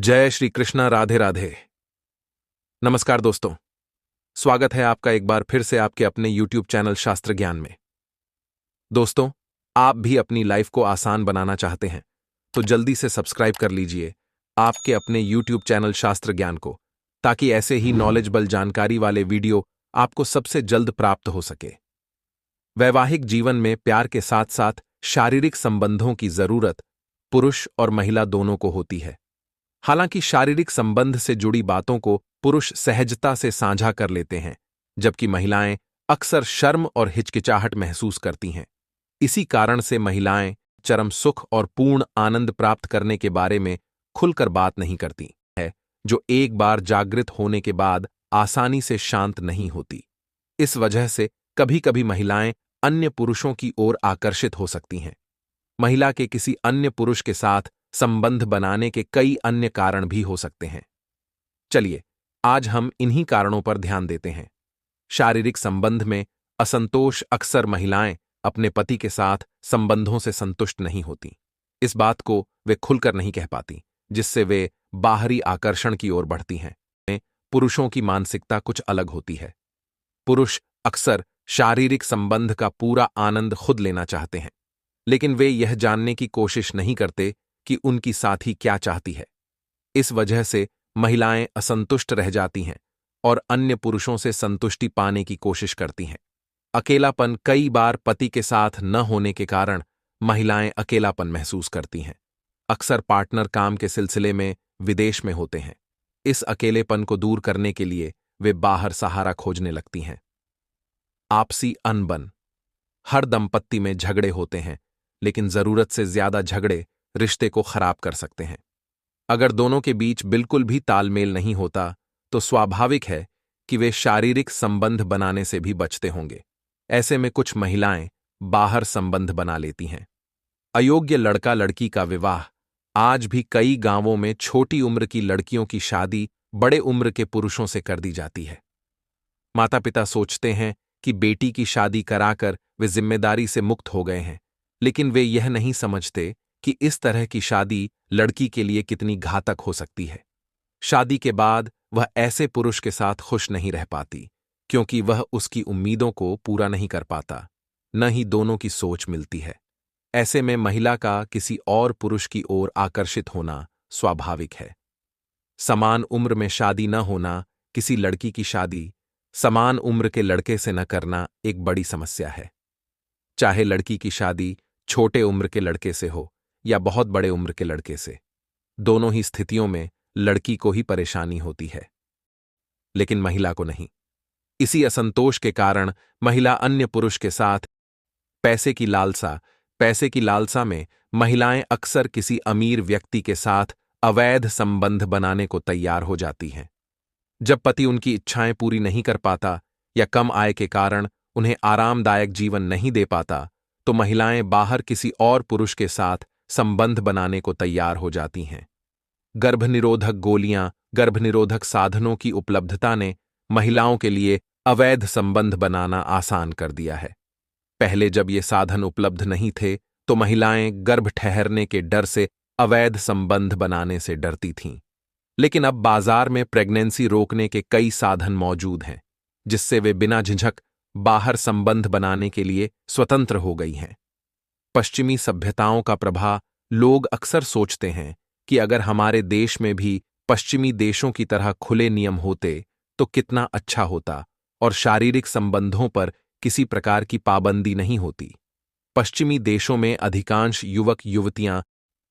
जय श्री कृष्णा। राधे राधे। नमस्कार दोस्तों, स्वागत है आपका एक बार फिर से आपके अपने YouTube चैनल शास्त्र ज्ञान में। दोस्तों, आप भी अपनी लाइफ को आसान बनाना चाहते हैं तो जल्दी से सब्सक्राइब कर लीजिए आपके अपने YouTube चैनल शास्त्र ज्ञान को, ताकि ऐसे ही नॉलेजेबल जानकारी वाले वीडियो आपको सबसे जल्द प्राप्त हो सके। वैवाहिक जीवन में प्यार के साथ साथ शारीरिक संबंधों की जरूरत पुरुष और महिला दोनों को होती है। हालांकि शारीरिक संबंध से जुड़ी बातों को पुरुष सहजता से साझा कर लेते हैं, जबकि महिलाएं अक्सर शर्म और हिचकिचाहट महसूस करती हैं। इसी कारण से महिलाएं चरम सुख और पूर्ण आनंद प्राप्त करने के बारे में खुलकर बात नहीं करती है, जो एक बार जागृत होने के बाद आसानी से शांत नहीं होती। इस वजह से कभी कभी महिलाएं अन्य पुरुषों की ओर आकर्षित हो सकती हैं। महिला के किसी अन्य पुरुष के साथ संबंध बनाने के कई अन्य कारण भी हो सकते हैं। चलिए, आज हम इन्हीं कारणों पर ध्यान देते हैं। शारीरिक संबंध में असंतोष। अक्सर महिलाएं अपने पति के साथ संबंधों से संतुष्ट नहीं होती। इस बात को वे खुलकर नहीं कह पाती, जिससे वे बाहरी आकर्षण की ओर बढ़ती हैं। पुरुषों की मानसिकता कुछ अलग होती है। पुरुष अक्सर शारीरिक संबंध का पूरा आनंद खुद लेना चाहते हैं, लेकिन वे यह जानने की कोशिश नहीं करते कि उनकी साथी क्या चाहती है। इस वजह से महिलाएं असंतुष्ट रह जाती हैं और अन्य पुरुषों से संतुष्टि पाने की कोशिश करती हैं। अकेलापन। कई बार पति के साथ न होने के कारण महिलाएं अकेलापन महसूस करती हैं। अक्सर पार्टनर काम के सिलसिले में विदेश में होते हैं। इस अकेलेपन को दूर करने के लिए वे बाहर सहारा खोजने लगती हैं। आपसी अनबन। हर दंपत्ति में झगड़े होते हैं, लेकिन जरूरत से ज्यादा झगड़े रिश्ते को खराब कर सकते हैं। अगर दोनों के बीच बिल्कुल भी तालमेल नहीं होता, तो स्वाभाविक है कि वे शारीरिक संबंध बनाने से भी बचते होंगे। ऐसे में कुछ महिलाएं बाहर संबंध बना लेती हैं। अयोग्य लड़का लड़की का विवाह। आज भी कई गांवों में छोटी उम्र की लड़कियों की शादी बड़े उम्र के पुरुषों से कर दी जाती है। माता पिता सोचते हैं कि बेटी की शादी कराकर वे जिम्मेदारी से मुक्त हो गए हैं, लेकिन वे यह नहीं समझते कि इस तरह की शादी लड़की के लिए कितनी घातक हो सकती है। शादी के बाद वह ऐसे पुरुष के साथ खुश नहीं रह पाती, क्योंकि वह उसकी उम्मीदों को पूरा नहीं कर पाता, न ही दोनों की सोच मिलती है। ऐसे में महिला का किसी और पुरुष की ओर आकर्षित होना स्वाभाविक है। समान उम्र में शादी न होना। किसी लड़की की शादी समान उम्र के लड़के से न करना एक बड़ी समस्या है। चाहे लड़की की शादी छोटे उम्र के लड़के से हो या बहुत बड़े उम्र के लड़के से, दोनों ही स्थितियों में लड़की को ही परेशानी होती है, लेकिन महिला को नहीं। इसी असंतोष के कारण महिला अन्य पुरुष के साथ पैसे की लालसा में महिलाएं अक्सर किसी अमीर व्यक्ति के साथ अवैध संबंध बनाने को तैयार हो जाती हैं। जब पति उनकी इच्छाएं पूरी नहीं कर पाता या कम आय के कारण उन्हें आरामदायक जीवन नहीं दे पाता, तो महिलाएं बाहर किसी और पुरुष के साथ संबंध बनाने को तैयार हो जाती हैं। गर्भनिरोधक गोलियां, गर्भनिरोधक साधनों की उपलब्धता ने महिलाओं के लिए अवैध संबंध बनाना आसान कर दिया है। पहले जब ये साधन उपलब्ध नहीं थे, तो महिलाएं गर्भ ठहरने के डर से अवैध संबंध बनाने से डरती थीं। लेकिन अब बाजार में प्रेगनेंसी रोकने के कई साधन मौजूद हैं, जिससे वे बिना झिझक बाहर संबंध बनाने के लिए स्वतंत्र हो गई हैं। पश्चिमी सभ्यताओं का प्रभाव। लोग अक्सर सोचते हैं कि अगर हमारे देश में भी पश्चिमी देशों की तरह खुले नियम होते तो कितना अच्छा होता और शारीरिक संबंधों पर किसी प्रकार की पाबंदी नहीं होती। पश्चिमी देशों में अधिकांश युवक युवतियां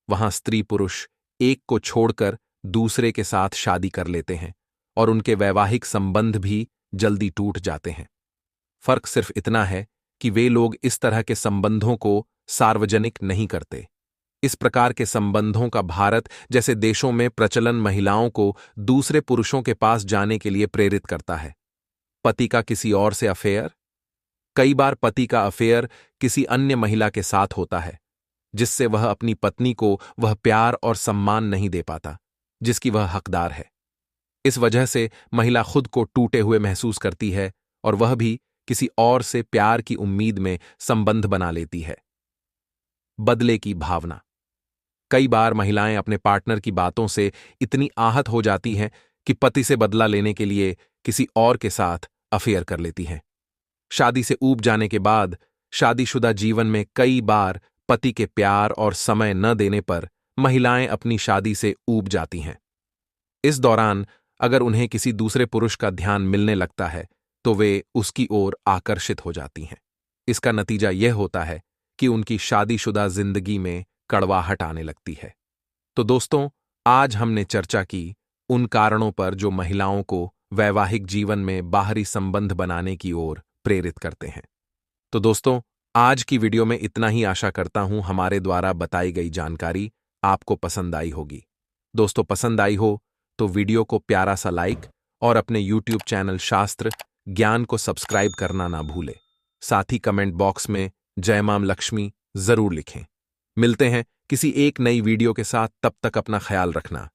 वहां स्त्री पुरुष एक को छोड़कर दूसरे के साथ शादी कर लेते हैं और उनके वैवाहिक संबंध भी जल्दी टूट जाते हैं। फर्क सिर्फ इतना है कि वे लोग इस तरह के संबंधों को सार्वजनिक नहीं करते। इस प्रकार के संबंधों का भारत जैसे देशों में प्रचलन महिलाओं को दूसरे पुरुषों के पास जाने के लिए प्रेरित करता है। पति का किसी और से अफेयर। कई बार पति का अफेयर किसी अन्य महिला के साथ होता है, जिससे वह अपनी पत्नी को वह प्यार और सम्मान नहीं दे पाता जिसकी वह हकदार है। इस वजह से महिला खुद को टूटे हुए महसूस करती है और वह भी किसी और से प्यार की उम्मीद में संबंध बना लेती है। बदले की भावना। कई बार महिलाएं अपने पार्टनर की बातों से इतनी आहत हो जाती हैं कि पति से बदला लेने के लिए किसी और के साथ अफेयर कर लेती हैं। शादी से ऊब जाने के बाद शादीशुदा जीवन में कई बार पति के प्यार और समय न देने पर महिलाएं अपनी शादी से ऊब जाती हैं। इस दौरान अगर उन्हें किसी दूसरे पुरुष का ध्यान मिलने लगता है तो वे उसकी ओर आकर्षित हो जाती हैं। इसका नतीजा यह होता है कि उनकी शादीशुदा जिंदगी में कड़वाहट आने लगती है। तो दोस्तों, आज हमने चर्चा की उन कारणों पर जो महिलाओं को वैवाहिक जीवन में बाहरी संबंध बनाने की ओर प्रेरित करते हैं। तो दोस्तों, आज की वीडियो में इतना ही। आशा करता हूं हमारे द्वारा बताई गई जानकारी आपको पसंद आई होगी। दोस्तों, पसंद आई हो तो वीडियो को प्यारा सा लाइक और अपने YouTube चैनल शास्त्र ज्ञान को सब्सक्राइब करना ना भूलें। साथ ही कमेंट बॉक्स में जय मां लक्ष्मी जरूर लिखें। मिलते हैं किसी एक नई वीडियो के साथ, तब तक अपना ख्याल रखना।